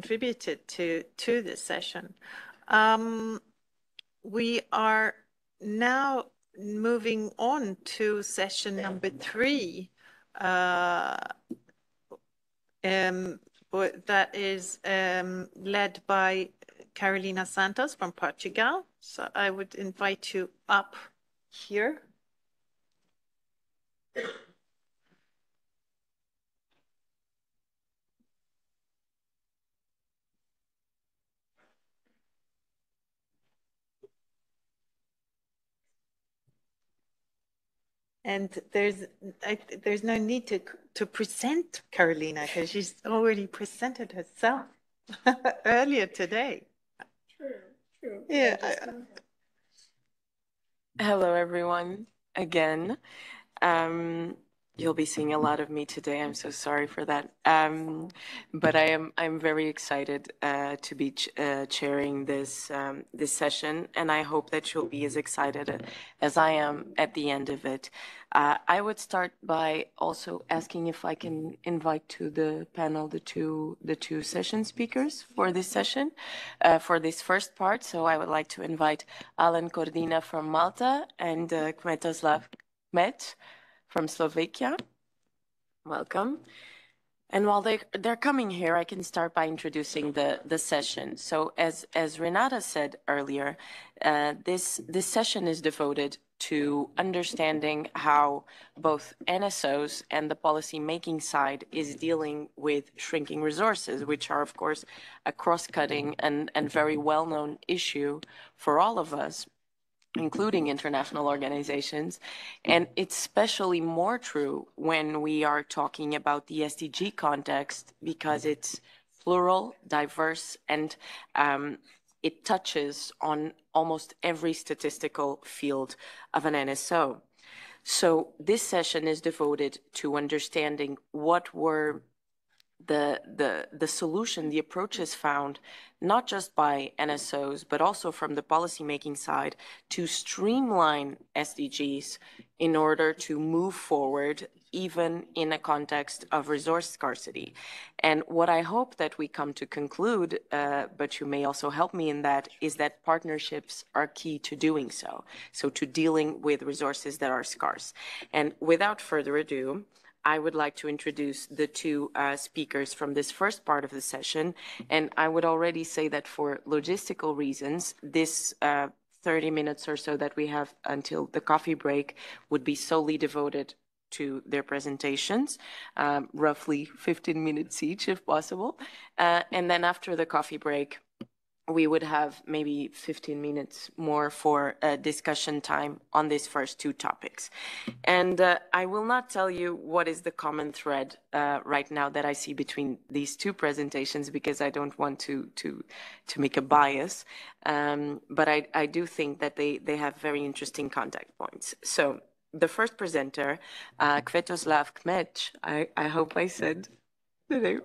contributed to this session. We are now moving on to session number 3. That is led by Carolina Santos from Portugal. So I would invite you up here. And there's no need to present Carolina because she's already presented herself earlier today. True. Yeah. Hello, everyone. Again, you'll be seeing a lot of me today. I'm so sorry for that. But I'm very excited to be chairing this session, and I hope that you'll be as excited as I am at the end of it. I would start by also asking if I can invite to the panel the two session speakers for this session, for this first part. So I would like to invite Alan Cordina from Malta and Kmetoslav Kmet from Slovakia. Welcome. And while they're coming here, I can start by introducing the session. So as Renata said earlier, this session is devoted to understanding how both NSOs and the policy-making side is dealing with shrinking resources, which are, of course, a cross-cutting and very well-known issue for all of us, including international organizations. And it's especially more true when we are talking about the SDG context because it's plural, diverse, and it touches on almost every statistical field of an NSO. So this session is devoted to understanding what were the solution, the approaches found, not just by NSOs, but also from the policymaking side to streamline SDGs in order to move forward, even in a context of resource scarcity. And what I hope that we come to conclude, but you may also help me in that, is that partnerships are key to doing so. So to dealing with resources that are scarce. And without further ado, I would like to introduce the two speakers from this first part of the session. And I would already say that for logistical reasons, this 30 minutes or so that we have until the coffee break would be solely devoted to their presentations, roughly 15 minutes each if possible. And then after the coffee break, we would have maybe 15 minutes more for discussion time on these first two topics. And I will not tell you what is the common thread right now that I see between these two presentations because I don't want to make a bias. But I do think that they have very interesting contact points. So the first presenter, Kmetoslav Kmet, I hope I said the name,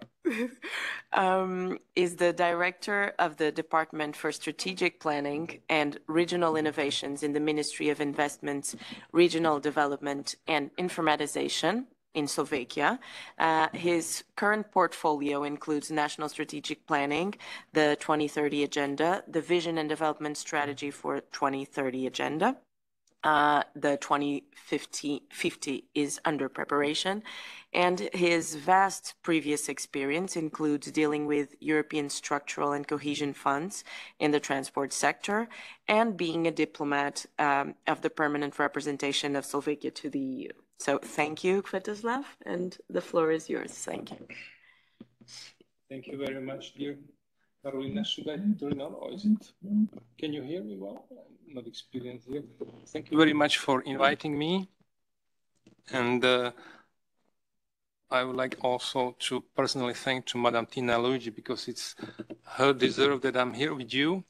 is the director of the Department for Strategic Planning and Regional Innovations in the Ministry of Investments, Regional Development and Informatization in Slovakia. His current portfolio includes National Strategic Planning, the 2030 Agenda, the Vision and Development Strategy for 2030 Agenda. The 2050 is under preparation, and his vast previous experience includes dealing with European structural and cohesion funds in the transport sector and being a diplomat of the permanent representation of Slovakia to the EU. So thank you, Kmetoslav, and the floor is yours. Thank you. Thank you very much, dear Carolina. Should I turn on or is it? Can you hear me well? I'm not experienced here. Thank you very much for inviting me. And I would like also to personally thank to Madame Tina Luigi because it's her deserve that I'm here with you.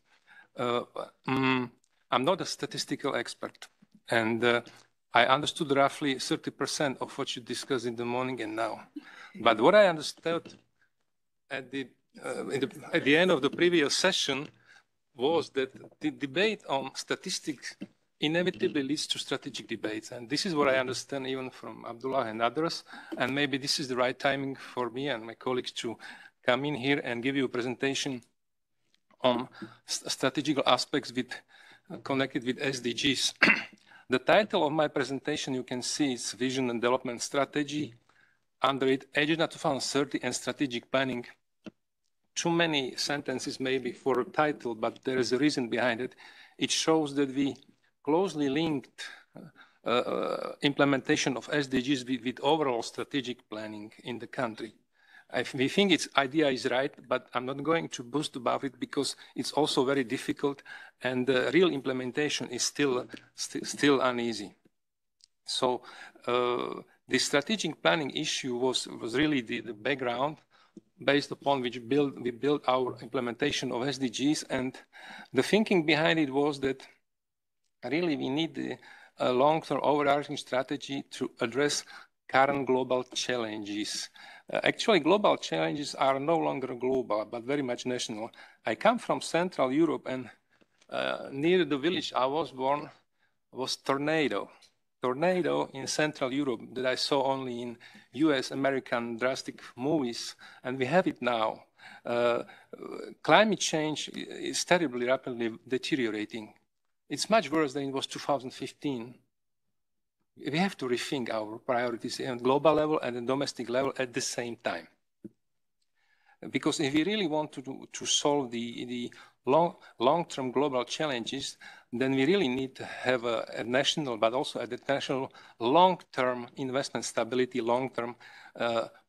I'm not a statistical expert, and I understood roughly 30% of what you discussed in the morning and now. But what I understood at the end of the previous session was that the debate on statistics inevitably leads to strategic debates. And this is what I understand even from Abdullah and others. And maybe this is the right timing for me and my colleagues to come in here and give you a presentation on strategical aspects connected with SDGs. The title of my presentation, you can see, is Vision and Development Strategy. Under it, Agenda 2030 and Strategic Planning. Too many sentences maybe for a title, but there is a reason behind it. It shows that we closely linked implementation of SDGs with overall strategic planning in the country. We think its idea is right, but I'm not going to boast about it because it's also very difficult and the real implementation is still uneasy. So the strategic planning issue was really the background based upon which we built our implementation of SDGs, and the thinking behind it was that really we need a long-term overarching strategy to address current global challenges. Actually, global challenges are no longer global, but very much national. I come from Central Europe, and near the village I was born was tornado in Central Europe that I saw only in US, American drastic movies, and we have it now. Climate change is terribly rapidly deteriorating. It's much worse than it was 2015. We have to rethink our priorities at global level and at domestic level at the same time. Because if we really want to solve the long-term global challenges, then we really need to have a national, but also at the national long-term investment stability, long-term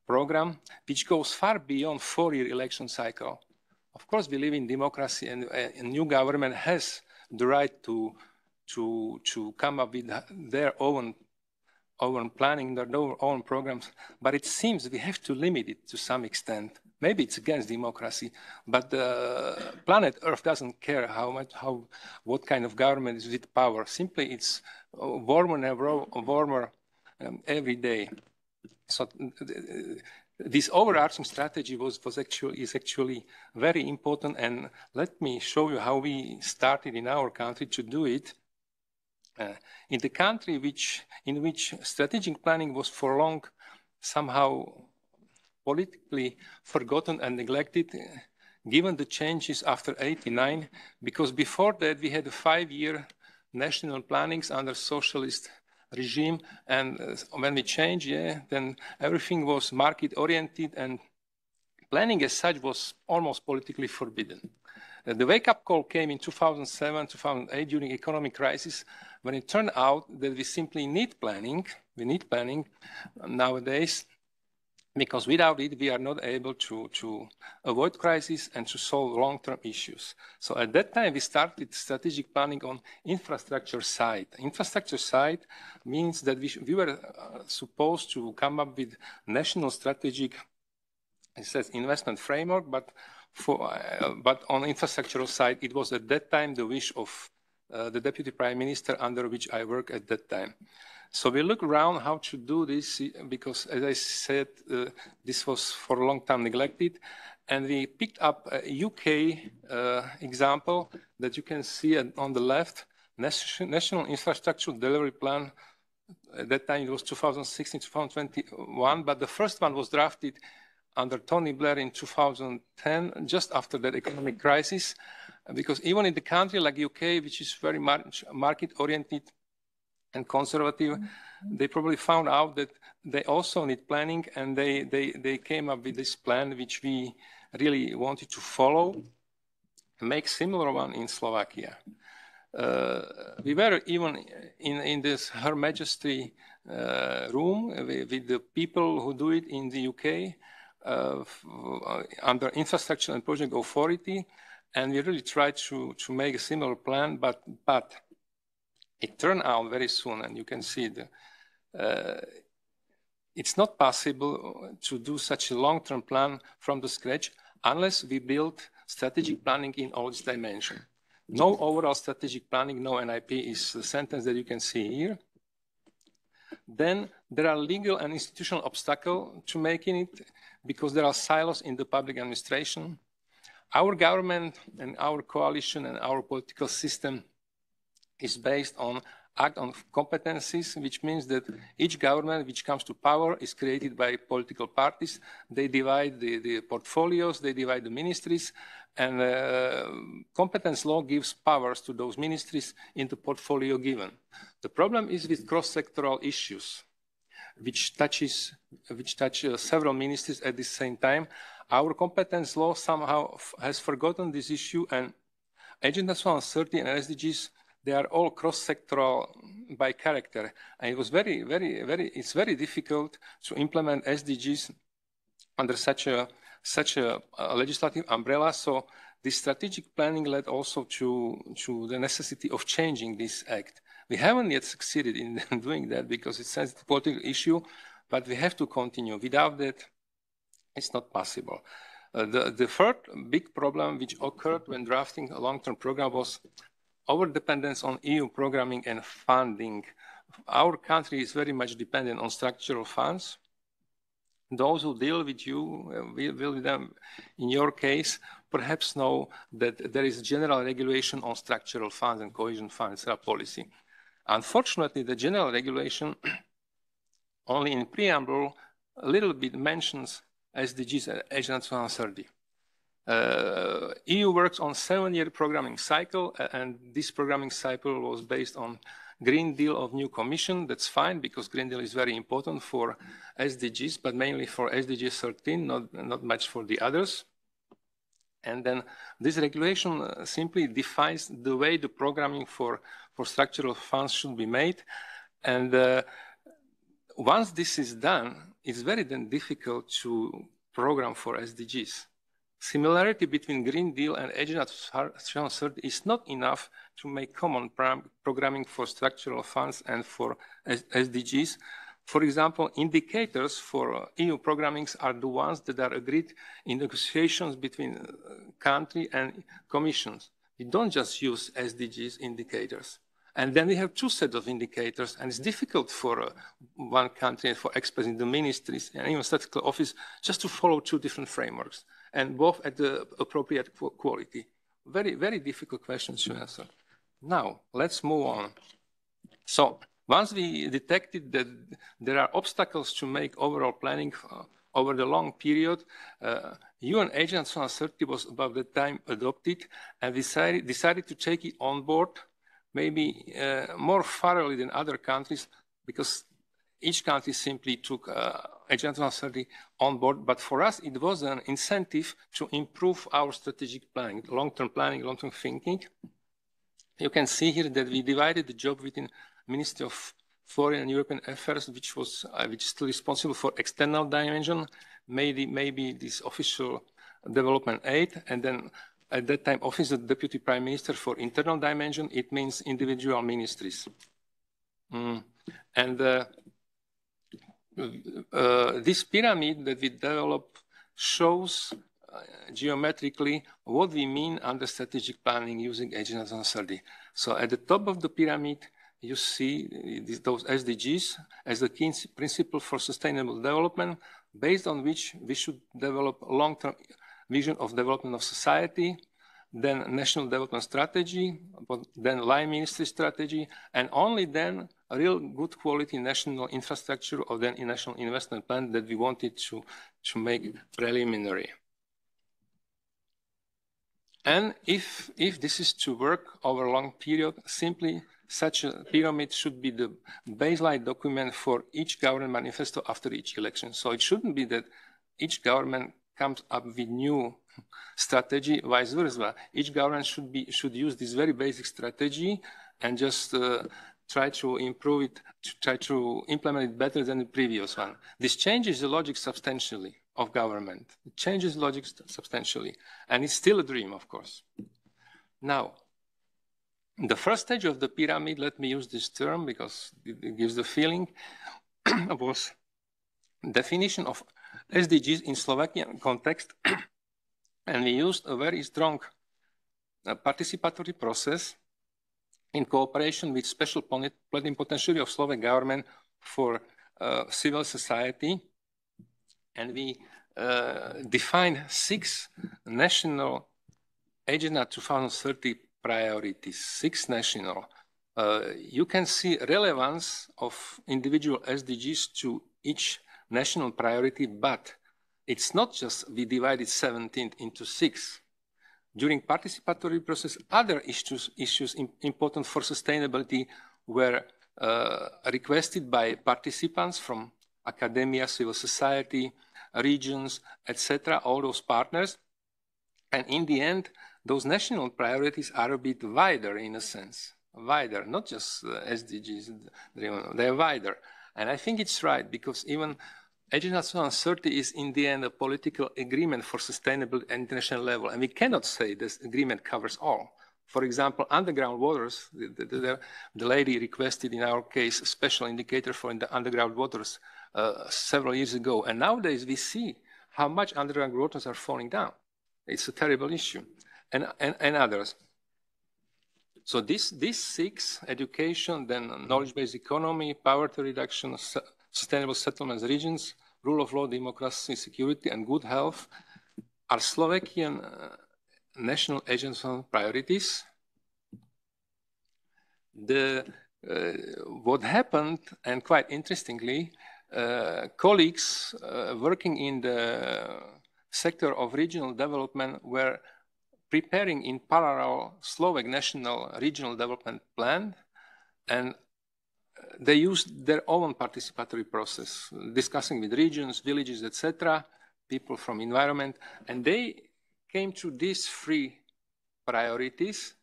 program, which goes far beyond 4-year election cycle. Of course, we live in democracy, and a new government has the right to come up with their own planning, their own programs, but it seems we have to limit it to some extent. Maybe it's against democracy, but planet Earth doesn't care what kind of government is with power. Simply, it's warmer and warmer every day. So this overarching strategy is actually very important, and let me show you how we started in our country to do it. In the country in which strategic planning was for long somehow politically forgotten and neglected, given the changes after '89, because before that we had a 5-year national plannings under socialist regime, and when we changed, then everything was market-oriented, and planning as such was almost politically forbidden. The wake-up call came in 2007, 2008 during economic crisis, when it turned out that we simply need planning. We need planning nowadays, because without it, we are not able to avoid crisis and to solve long-term issues. So at that time, we started strategic planning on infrastructure side. Infrastructure side means that we were supposed to come up with national strategic, it says investment framework, but on infrastructural side, it was at that time the wish of the Deputy Prime Minister under which I work at that time. So we look around how to do this, because as I said, this was for a long time neglected. And we picked up a UK example that you can see on the left, National Infrastructure Delivery Plan. At that time it was 2016, 2021, but the first one was drafted under Tony Blair in 2010, just after that economic crisis. Because even in the country like UK, which is very much market-oriented and conservative, they probably found out that they also need planning, and they came up with this plan which we really wanted to follow, make similar one in Slovakia. We were even in this Her Majesty room with the people who do it in the UK under Infrastructure and Project Authority, and we really tried to make a similar plan, but it turned out very soon, and you can see it's not possible to do such a long-term plan from the scratch unless we build strategic planning in all its dimensions. No overall strategic planning, no NIP is the sentence that you can see here. Then there are legal and institutional obstacles to making it, because there are silos in the public administration. Our government and our coalition and our political system is based on act on competencies, which means that each government which comes to power is created by political parties. They divide the portfolios, they divide the ministries, and competence law gives powers to those ministries into portfolio given. The problem is with cross-sectoral issues, which touch several ministries at the same time. Our competence law somehow has forgotten this issue, and Agenda 2030 and SDGs, they are all cross-sectoral by character. And it was it's very difficult to implement SDGs under such a legislative umbrella. So this strategic planning led also to the necessity of changing this act. We haven't yet succeeded in doing that because it's a sensitive political issue, but we have to continue. Without that, it's not possible. The third big problem which occurred when drafting a long-term program was over-dependence on EU programming and funding. Our country is very much dependent on structural funds. Those who deal with you, with them in your case, perhaps know that there is general regulation on structural funds and cohesion funds policy. Unfortunately, the general regulation only in preamble a little bit mentions SDGs and Agenda 2030. EU works on 7-year programming cycle, and this programming cycle was based on Green Deal of new Commission. That's fine because Green Deal is very important for SDGs, but mainly for SDG 13, not much for the others. And then this regulation simply defines the way the programming for structural funds should be made. And once this is done, it's very then difficult to program for SDGs. Similarity between Green Deal and Agenda 2030 is not enough to make common programming for structural funds and for SDGs. For example, indicators for EU programmings are the ones that are agreed in negotiations between country and commissions. We don't just use SDGs indicators. And then we have two sets of indicators, and it's difficult for one country and for experts in the ministries and even statistical office just to follow two different frameworks, and both at the appropriate quality. Very, very difficult questions to answer. Now, let's move on. So, once we detected that there are obstacles to make overall planning over the long period, UN Agenda 2030 was about the time adopted, and decided to take it on board, maybe more thoroughly than other countries, because each country simply took Agenda 2030 on board. But for us, it was an incentive to improve our strategic planning, long-term thinking. You can see here that we divided the job within Ministry of Foreign and European Affairs, which is still responsible for external dimension, maybe this official development aid, and then at that time, Office of the Deputy Prime Minister for internal dimension, it means individual ministries. And this pyramid that we developed shows geometrically what we mean under strategic planning using Agenda 2030. So at the top of the pyramid, you see those SDGs as the key principle for sustainable development, based on which we should develop a long-term vision of development of society, then national development strategy, then line ministry strategy, and only then a real good quality national infrastructure or then a national investment plan that we wanted to make preliminary. And if this is to work over a long period, simply such a pyramid should be the baseline document for each government manifesto after each election. So it shouldn't be that each government comes up with new strategy, vice versa. Each government should use this very basic strategy and just try to improve it, try to implement it better than the previous one. This changes the logic substantially of government. It changes logic substantially, and it's still a dream, of course. Now, the first stage of the pyramid, let me use this term because it gives the feeling, was definition of SDGs in Slovakian context, and we used a very strong participatory process in cooperation with special plenipotentiary of Slovak government for civil society, and we defined 6 national Agenda 2030 priorities, 6 national. you can see relevance of individual SDGs to each national priority, but it's not just we divided 17 into 6. During participatory process, other issues important for sustainability were requested by participants from academia, civil society, regions, etc., all those partners. And in the end, those national priorities are a bit wider in a sense, wider, not just SDGs, they're wider. And I think it's right, because even Agenda 2030 is in the end a political agreement for sustainable at international level, and we cannot say this agreement covers all. For example, underground waters, the lady requested in our case a special indicator for the underground waters several years ago, and nowadays we see how much underground waters are falling down. It's a terrible issue, and others. So these 6, education, then knowledge-based economy, poverty reduction, sustainable settlements, regions, rule of law, democracy, security, and good health, are Slovakian national agency priorities. What happened, and quite interestingly, colleagues working in the sector of regional development were preparing in parallel Slovak national regional development plan, and they used their own participatory process, discussing with regions, villages, etc., people from environment, and they came to these 3 priorities.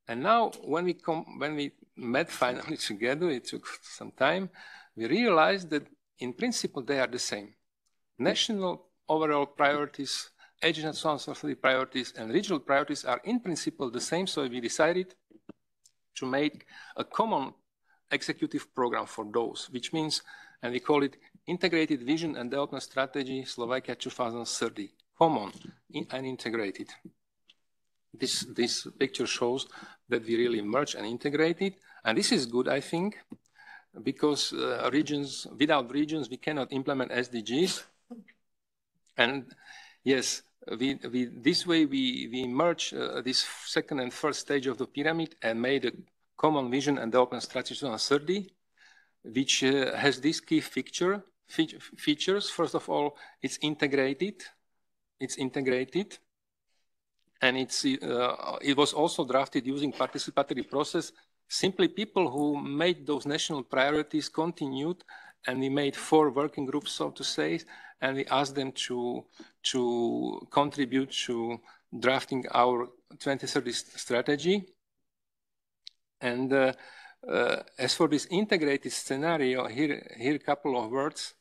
And now, when we met finally together, it took some time, we realized that in principle they are the same. National overall priorities, Agenda 2030 priorities, and regional priorities are in principle the same, so we decided to make a common executive program for those, which means, and we call it Integrated Vision and Development Strategy Slovakia 2030, common and integrated. This picture shows that we really merge and integrate it, and this is good, I think, because without regions we cannot implement SDGs, and yes, this way we merge this second and first stage of the pyramid and made a common vision and development strategy 2030, which has these key features. First of all, it's integrated, and it was also drafted using participatory process. Simply people who made those national priorities continued, and we made 4 working groups, so to say, and we asked them to contribute to drafting our 2030 strategy. And as for this integrated scenario, here a couple of words.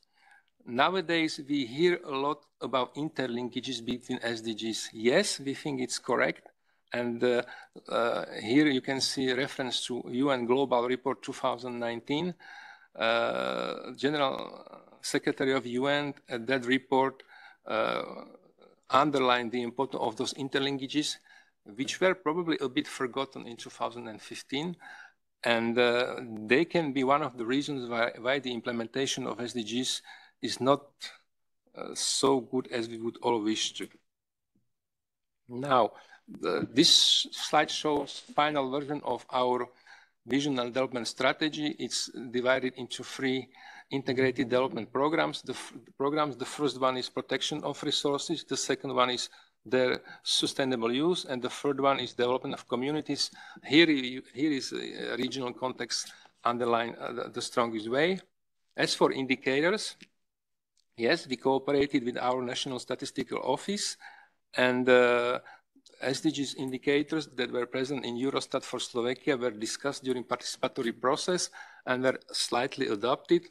Nowadays, we hear a lot about interlinkages between SDGs. Yes, we think it's correct. And here you can see a reference to UN Global Report 2019. General Secretary of UN at that report underlined the importance of those interlinkages, which were probably a bit forgotten in 2015. And they can be one of the reasons why the implementation of SDGs is not so good as we would all wish to. Now, this slide shows final version of our vision and development strategy. It's divided into 3 integrated development programs. The first one is protection of resources. The second one is their sustainable use, and the third one is development of communities. Here is a regional context underlined the strongest way. As for indicators, yes, we cooperated with our National Statistical Office, and SDGs indicators that were present in Eurostat for Slovakia were discussed during participatory process and were slightly adopted,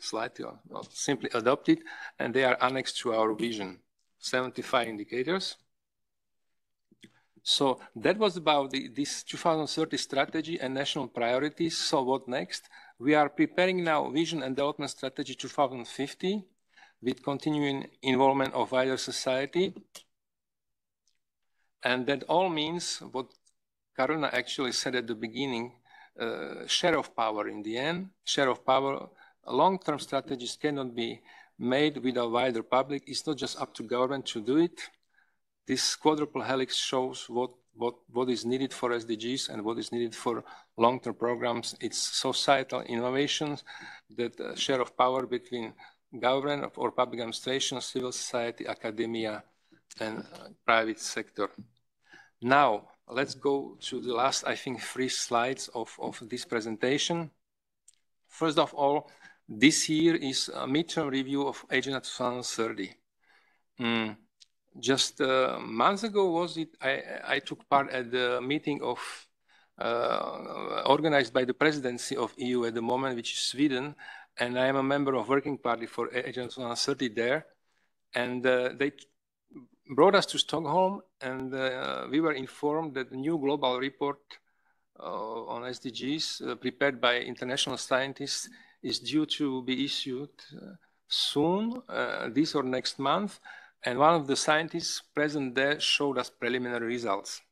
simply adopted, and they are annexed to our vision. 75 indicators. So that was about this 2030 strategy and national priorities. So what next? We are preparing now Vision and Development Strategy 2050 with continuing involvement of wider society. And that all means what Karolina actually said at the beginning, share of power in the end, share of power. Long-term strategies cannot be made with a wider public. It's not just up to government to do it. This quadruple helix shows what what is needed for SDGs and what is needed for long-term programs. It's societal innovations, that share of power between government or public administration, civil society, academia, and private sector. Now, let's go to the last, I think, 3 slides of this presentation. First of all, this year is a midterm review of Agenda 2030. Just months ago, was it? I took part at the meeting of organized by the presidency of EU at the moment, which is Sweden, and I am a member of working party for Agenda 2030 there. And they brought us to Stockholm, and we were informed that the new global report on SDGs prepared by international scientists is due to be issued soon, this or next month. And one of the scientists present there showed us preliminary results.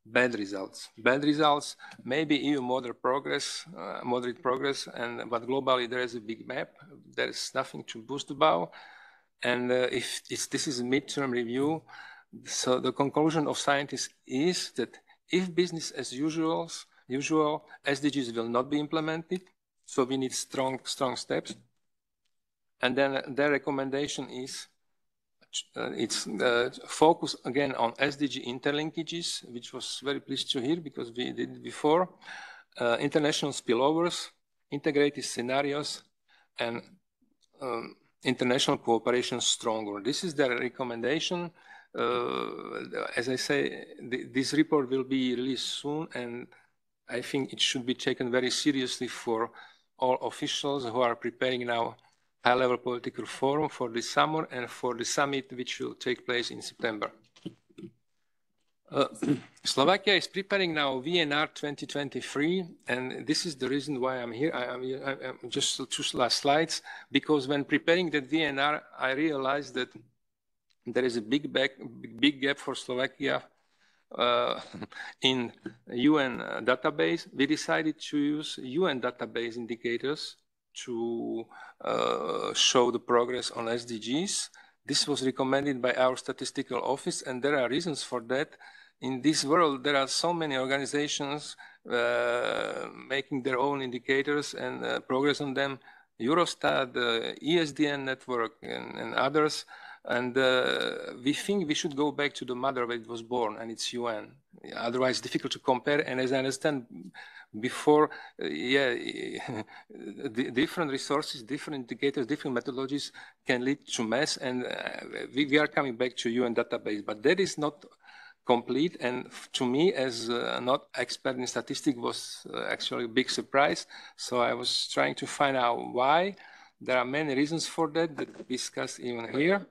Bad results. Bad results, maybe EU moderate progress, but globally there is a big map. There is nothing to boost about. And if this is a midterm review, so the conclusion of scientists is that if business as usual, SDGs will not be implemented. So we need strong steps. And then their recommendation is focus again on SDG interlinkages, which was very pleased to hear because we did it before, international spillovers, integrated scenarios, and international cooperation stronger. This is their recommendation. As I say, this report will be released soon, and I think it should be taken very seriously for all officials who are preparing now high-level political forum for this summer and for the summit which will take place in September. Slovakia is preparing now VNR 2023, and this is the reason why I'm here. I'm just 2 last slides, because when preparing that VNR, I realized that there is a big gap for Slovakia in UN database. We decided to use UN database indicators to show the progress on SDGs. This was recommended by our statistical office, and there are reasons for that. In this world, there are so many organizations making their own indicators and progress on them. Eurostat, ESDN network, and others. And we think we should go back to the mother where it was born, and it's UN. Otherwise, it's difficult to compare. And as I understand before, different resources, different indicators, different methodologies can lead to mess. And we are coming back to UN database, but that is not complete. And to me, as not expert in statistics, was actually a big surprise. So I was trying to find out why. There are many reasons for that we discuss even here.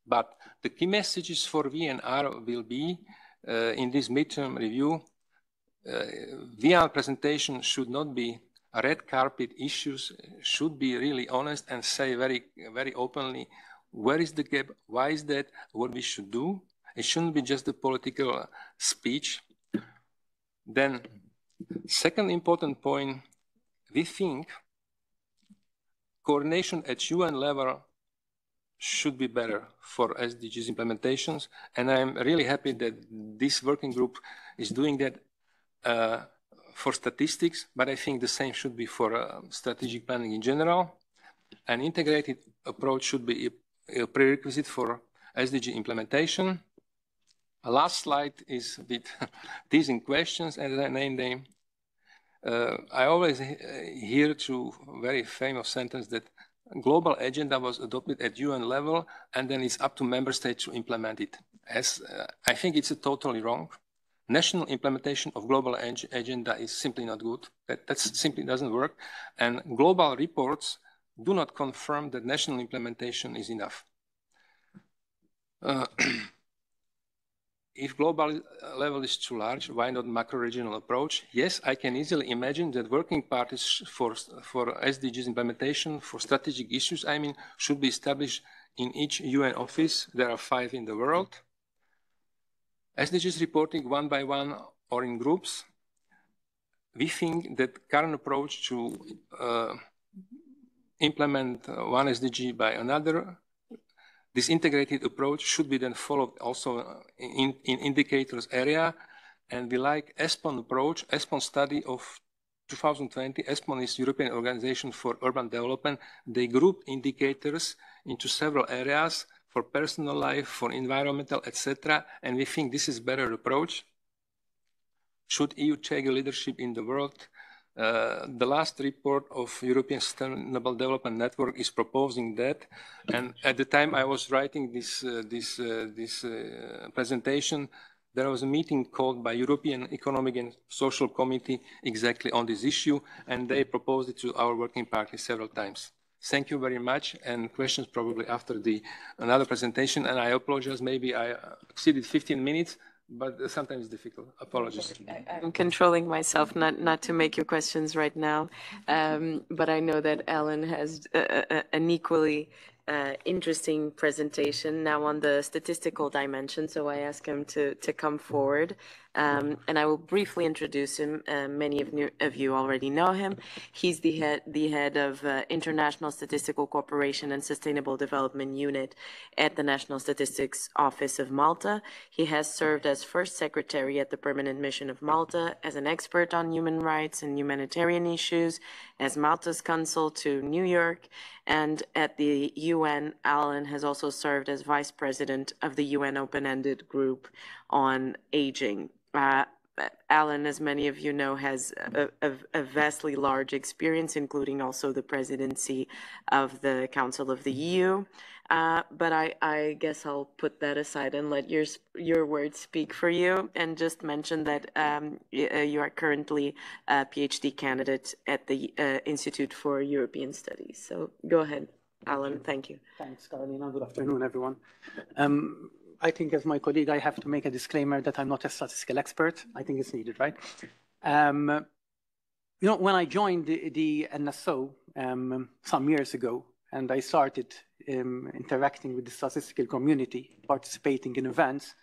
But the key messages for VNR will be in this midterm review. VNR presentation should not be a red carpet issues, should be really honest and say very, very openly, where is the gap, why is that, what we should do. It shouldn't be just a political speech. Then, second important point, we think coordination at UN level should be better for SDGs implementations. And I'm really happy that this working group is doing that for statistics, but I think the same should be for strategic planning in general. An integrated approach should be a prerequisite for SDG implementation. A last slide is with teasing questions, as I named them. I always hear to very famous sentence that global agenda was adopted at UN level, and then it's up to member states to implement it. As I think it's totally wrong. National implementation of global agenda is simply not good. That simply doesn't work. And global reports do not confirm that national implementation is enough. If global level is too large, why not macro-regional approach? Yes, I can easily imagine that working parties for SDGs implementation, for strategic issues, I mean, should be established in each UN office. There are 5 in the world. SDGs reporting one by one or in groups. We think that current approach to implement one SDG by another, This integrated approach should be then followed also in indicators area. And we like ESPON approach, ESPON study of 2020. ESPON is European Organization for Urban Development. They group indicators into several areas for personal life, for environmental, etc. And we think this is a better approach. Should EU take leadership in the world? The last report of European Sustainable Development Network is proposing that. And at the time I was writing this presentation, there was a meeting called by European Economic and Social Committee exactly on this issue, and they proposed it to our working party several times. Thank you very much, and questions probably after another presentation. And I apologize, maybe I exceeded 15 minutes, but sometimes it's difficult. Apologies. I'm controlling myself not to make your questions right now, but I know that Alan has an equally interesting presentation now on the statistical dimension, so I ask him to come forward. And I will briefly introduce him. Many of you already know him. He's the head of International Statistical Corporation and Sustainable Development Unit at the National Statistics Office of Malta. He has served as first secretary at the Permanent Mission of Malta, as an expert on human rights and humanitarian issues, as Malta's consul to New York, and at the UN, Alan has also served as vice president of the UN Open-Ended Group on Aging. Alan, as many of you know, has a vastly large experience, including also the presidency of the Council of the EU. But I guess I'll put that aside and let your words speak for you, and just mention that you are currently a PhD candidate at the Institute for European Studies. So go ahead, Alan. Thank you. Thanks, Carolina. Good afternoon, everyone. I think, as my colleague, I have to make a disclaimer that I'm not a statistical expert. I think it's needed, right? You know, when I joined the NSO some years ago, and I started interacting with the statistical community, participating in events,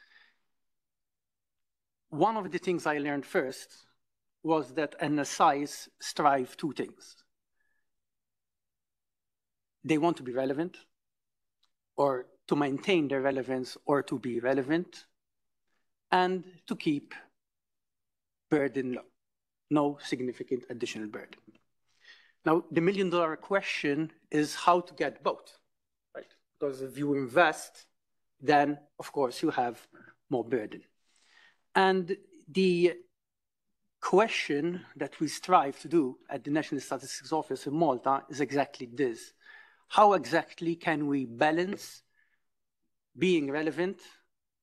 one of the things I learned first was that NSIs strive two things. They want to be relevant, or to maintain their relevance or to be relevant, and to keep burden low, no significant additional burden. Now, the million-dollar question is how to get both, right? Because if you invest, then, of course, you have more burden. And the question that we strive to do at the National Statistics Office in Malta is exactly this. How exactly can we balance being relevant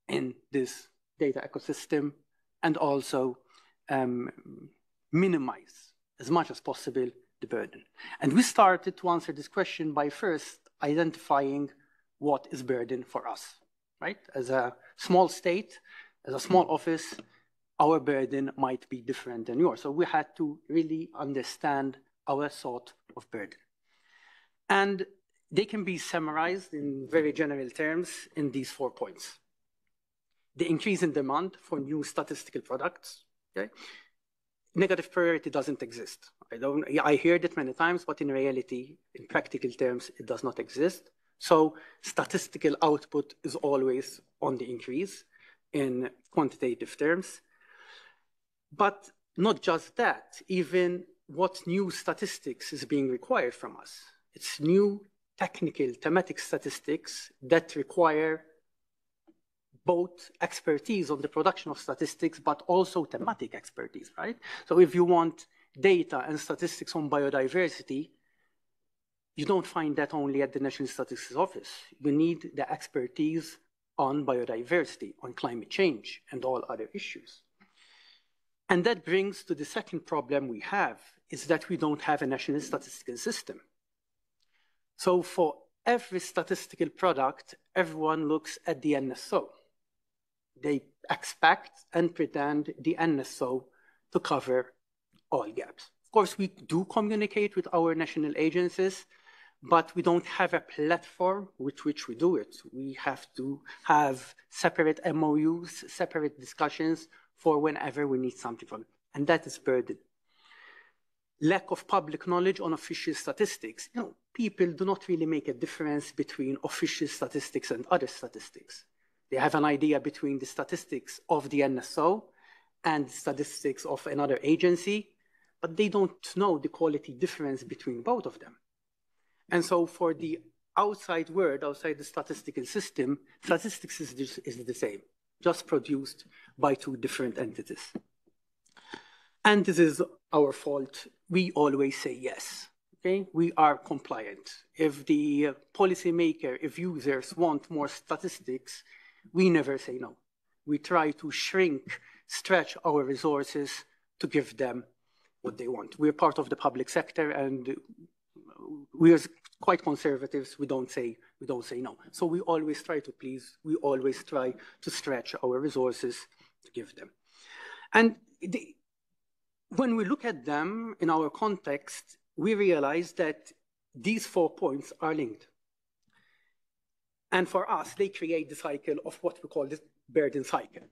in this data ecosystem and also minimize as much as possible the burden? And we started to answer this question by first identifying what is burden for us, right? As a small state, as a small office, our burden might be different than yours. So we had to really understand our sort of burden. And they can be summarized in very general terms in these 4 points. The increase in demand for new statistical products, okay? Negative priority doesn't exist. I heard it many times, but in reality, in practical terms, it does not exist. So statistical output is always on the increase in quantitative terms. But not just that, even what new statistics is being required from us. It's new technical thematic statistics that require both expertise on the production of statistics, but also thematic expertise, right? So if you want data and statistics on biodiversity, you don't find that only at the National Statistics Office. You need the expertise on biodiversity, on climate change, and all other issues. And that brings to the second problem we have, is that we don't have a national statistical system. So for every statistical product, everyone looks at the NSO. They expect and pretend the NSO to cover all gaps. Of course, we do communicate with our national agencies, but we don't have a platform with which we do it. We have to have separate MOUs, separate discussions for whenever we need something from it. And that is burden. Lack of public knowledge on official statistics. You know, people do not really make a difference between official statistics and other statistics. They have an idea between the statistics of the NSO and statistics of another agency, but they don't know the quality difference between both of them. And so for the outside world, outside the statistical system, statistics is the same, just produced by two different entities. And this is our fault. We always say yes. Okay? We are compliant. If the policymaker, if users want more statistics, we never say no. We try to shrink, stretch our resources to give them what they want. We're part of the public sector, and we are quite conservatives. We don't say no. So we always try to please. We always try to stretch our resources to give them. And when we look at them in our context, we realize that these 4 points are linked. And for us, they create the cycle of what we call the burden cycle.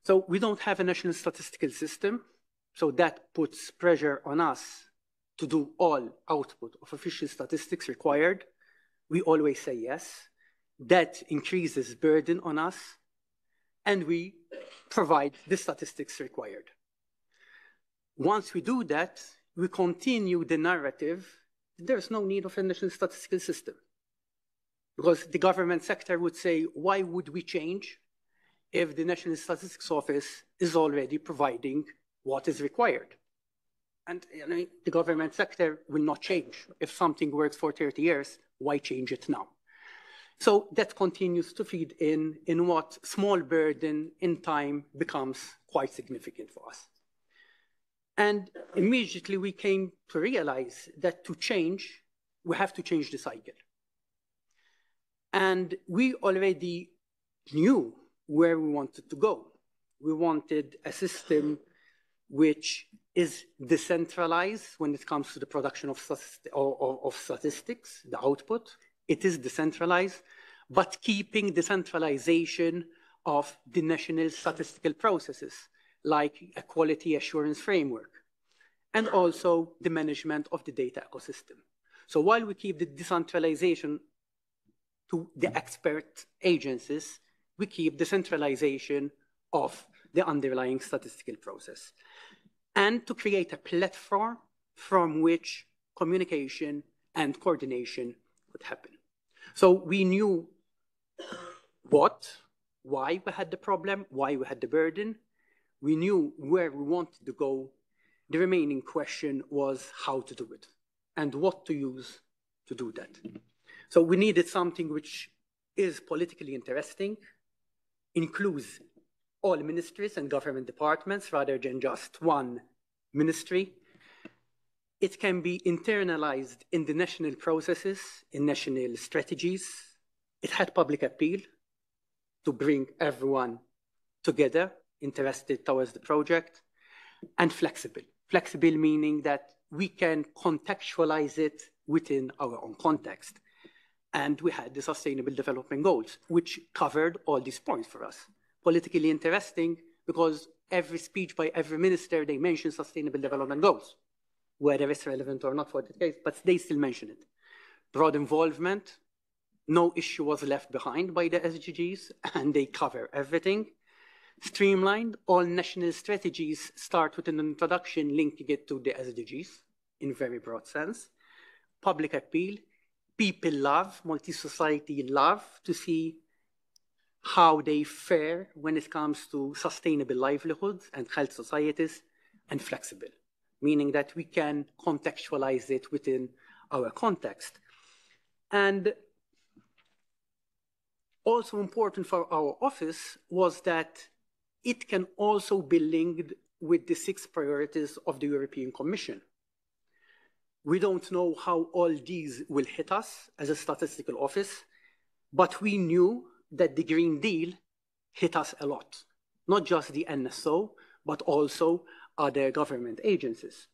So we don't have a national statistical system, so that puts pressure on us to do all output of official statistics required. We always say yes. That increases burden on us, and we provide the statistics required. Once we do that, we continue the narrative. There's no need of a national statistical system. Because the government sector would say, why would we change if the National Statistics Office is already providing what is required? And the government sector will not change. If something works for 30 years, why change it now? So that continues to feed in what small burden in time becomes quite significant for us. And immediately we came to realize that to change, we have to change the cycle. And we already knew where we wanted to go. We wanted a system which is decentralized when it comes to the production of statistics, the output. It is decentralized, but keeping the centralization of the national statistical processes, like a quality assurance framework, and also the management of the data ecosystem. So while we keep the decentralization to the expert agencies, we keep the centralization of the underlying statistical process, and to create a platform from which communication and coordination could happen. So we knew why we had the problem, why we had the burden. We knew where we wanted to go. The remaining question was how to do it and what to use to do that. So we needed something which is politically interesting, includes all ministries and government departments rather than just one ministry. It can be internalized in the national processes, in national strategies. It had public appeal to bring everyone together, interested towards the project, and flexible. Flexible meaning that we can contextualize it within our own context. And we had the Sustainable Development Goals, which covered all these points for us. Politically interesting because every speech by every minister, they mention Sustainable Development Goals, whether it's relevant or not for the case, but they still mention it. Broad involvement, no issue was left behind by the SDGs, and they cover everything. Streamlined, all national strategies start with an introduction linking it to the SDGs in very broad sense. Public appeal, people love, multi-society love to see how they fare when it comes to sustainable livelihoods and health societies, and flexible, meaning that we can contextualize it within our context. And also important for our office was that it can also be linked with the 6 priorities of the European Commission. We don't know how all these will hit us as a statistical office, but we knew that the Green Deal hit us a lot, not just the NSO, but also other government agencies.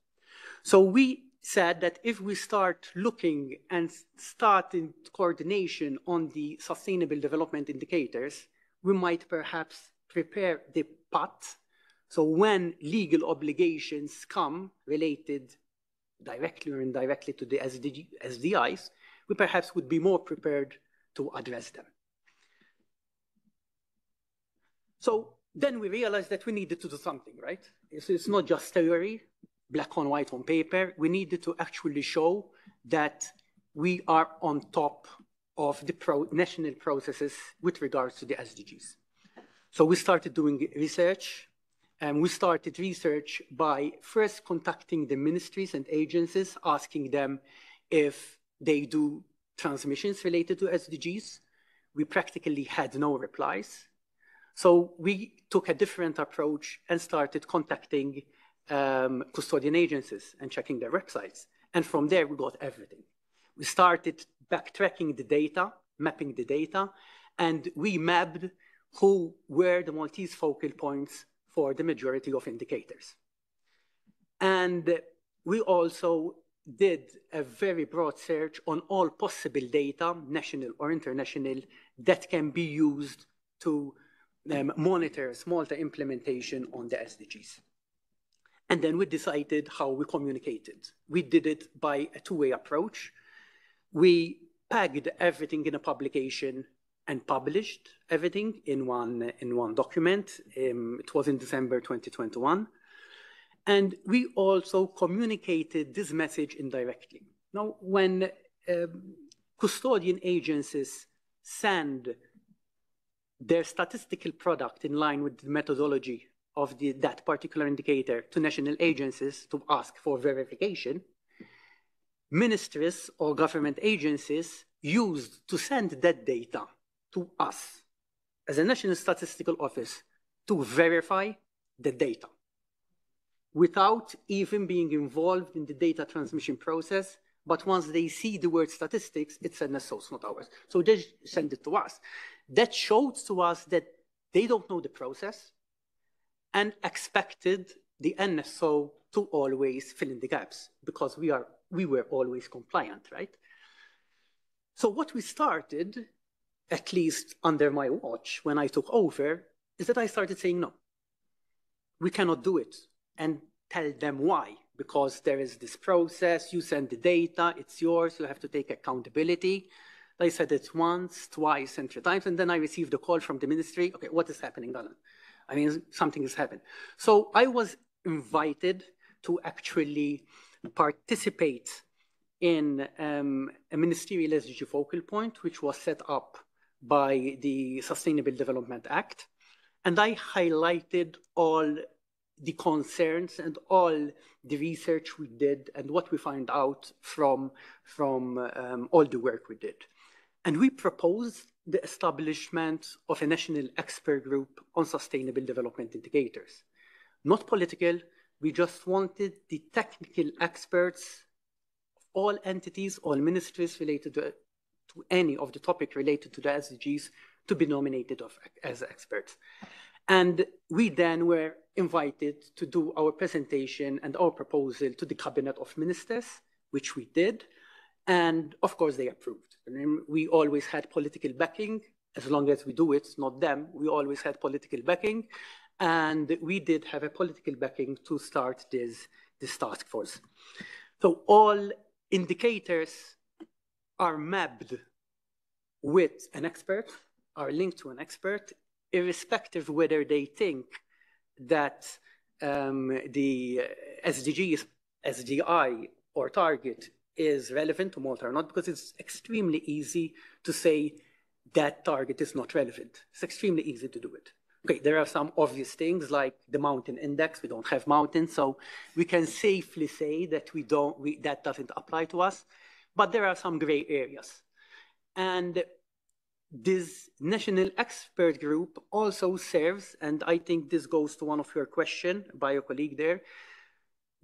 So we said that if we start looking and starting coordination on the sustainable development indicators, we might perhaps prepare the path. So when legal obligations come related directly or indirectly to the SDIs, we perhaps would be more prepared to address them. So then we realized that we needed to do something, right? It's not just theory, black on white on paper. We needed to actually show that we are on top of the national processes with regards to the SDGs. So we started doing research, and we started research by first contacting the ministries and agencies, asking them if they do transmissions related to SDGs. We practically had no replies. So we took a different approach and started contacting custodian agencies and checking their websites. And from there, we got everything. We started backtracking the data, mapping the data, and we mapped who were the Maltese focal points for the majority of indicators. And we also did a very broad search on all possible data, national or international, that can be used to monitor Malta implementation on the SDGs. And then we decided how we communicated. We did it by a two-way approach. We packed everything in a publication and published everything in one document. It was in December 2021. And we also communicated this message indirectly. Now, when custodian agencies send their statistical product in line with the methodology of that particular indicator to national agencies to ask for verification, ministries or government agencies used to send that data to us as a National Statistical Office to verify the data without even being involved in the data transmission process. But once they see the word statistics, it's an NSO, it's not ours. So they send it to us. That showed to us that they don't know the process and expected the NSO to always fill in the gaps because we were always compliant, right? So what we started, at least under my watch when I took over, is that I started saying, no, we cannot do it, and tell them why. Because there is this process, you send the data, it's yours, you have to take accountability. I said it once, twice, and 3 times, and then I received a call from the ministry. Okay, what is happening, Alan? I mean, something has happened. So I was invited to actually participate in a ministerial SDG focal point, which was set up by the Sustainable Development Act. And I highlighted all the concerns and all the research we did and what we found out from all the work we did. And we proposed the establishment of a national expert group on sustainable development indicators. Not political, we just wanted the technical experts of all entities, all ministries related to any of the topic related to the SDGs to be nominated as experts. And we then were invited to do our presentation and our proposal to the Cabinet of Ministers, which we did. And of course, they approved. And we always had political backing. As long as we do it, not them, we always had political backing. And we did have a political backing to start this task force. So all indicators are mapped with an expert, are linked to an expert, irrespective whether they think that the SDI or target is relevant to Malta or not, because it's extremely easy to say that target is not relevant. It's extremely easy to do it. Okay, there are some obvious things like the mountain index. We don't have mountains, so we can safely say that that doesn't apply to us. But there are some gray areas. And this national expert group also serves, and I think this goes to one of your questions by your colleague there,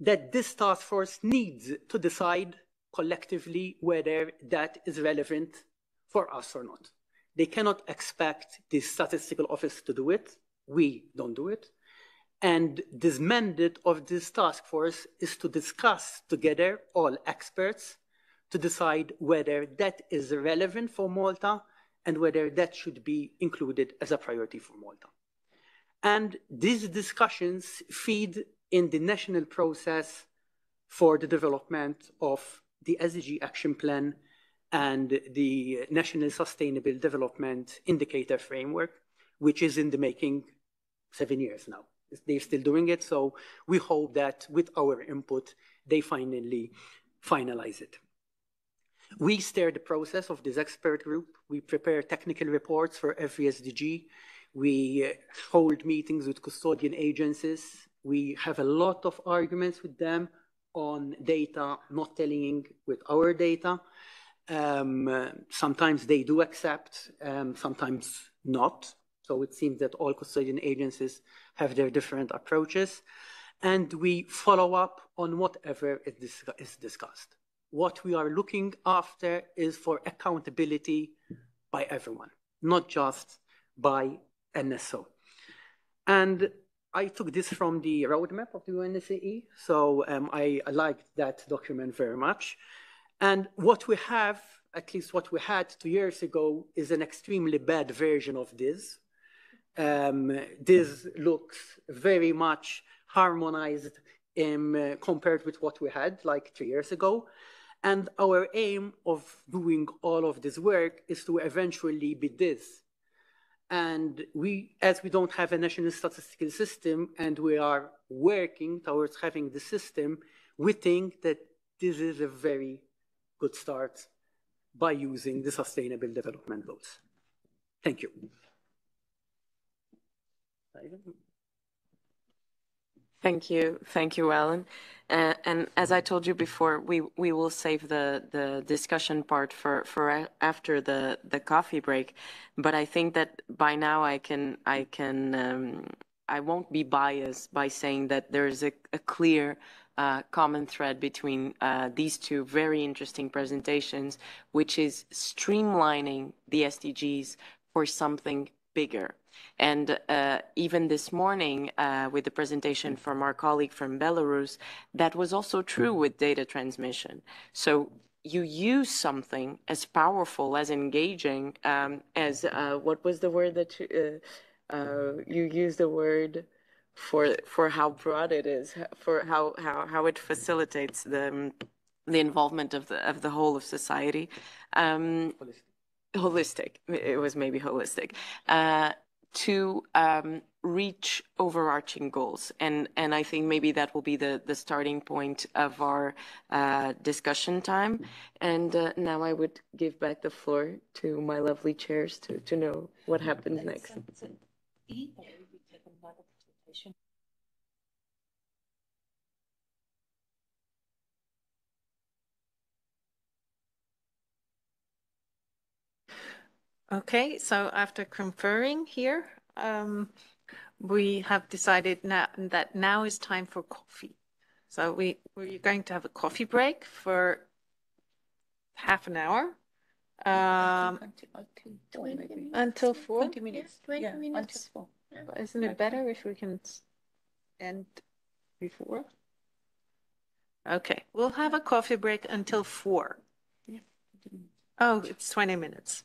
that this task force needs to decide collectively whether that is relevant for us or not. They cannot expect the statistical office to do it. We don't do it. And this mandate of this task force is to discuss together, all experts, to decide whether that is relevant for Malta and whether that should be included as a priority for Malta. And these discussions feed in the national process for the development of the SDG Action Plan and the National Sustainable Development Indicator Framework, which is in the making 7 years now. They're still doing it, so we hope that with our input, they finally finalize it. We steer the process of this expert group. We prepare technical reports for every SDG. We hold meetings with custodian agencies. We have a lot of arguments with them on data not tallying with our data. Sometimes they do accept, sometimes not. So it seems that all custodian agencies have their different approaches. And we follow up on whatever is discussed. What we are looking after is for accountability by everyone, not just by NSO. And I took this from the roadmap of the UNSCE, so I liked that document very much. And what we have, at least what we had 2 years ago, is an extremely bad version of this. This looks very much harmonized compared with what we had like 3 years ago. And our aim of doing all of this work is to eventually be this. And as we don't have a national statistical system and we are working towards having the system, we think that this is a very good start by using the Sustainable Development Goals. Thank you. Thank you, Alan. And as I told you before, we will save the discussion part for after the coffee break. But I think that by now I won't be biased by saying that there is a clear common thread between these two very interesting presentations, which is streamlining the SDGs for something bigger. And even this morning, with the presentation from our colleague from Belarus, that was also true with data transmission. So you use something as powerful, as engaging, as what was the word that you used the word for how broad it is, for how it facilitates the involvement of the whole of society. Holistic. It was maybe holistic. To reach overarching goals. And I think maybe that will be the starting point of our discussion time. And now I would give back the floor to my lovely chairs to know what happens next. Okay, so after conferring here, we have decided that now is time for coffee. So we're going to have a coffee break for half an hour. Until 4? 20 minutes. 20 minutes. Until 4. Isn't it better if we can end before? Okay, we'll have a coffee break until 4. Oh, it's 20 minutes.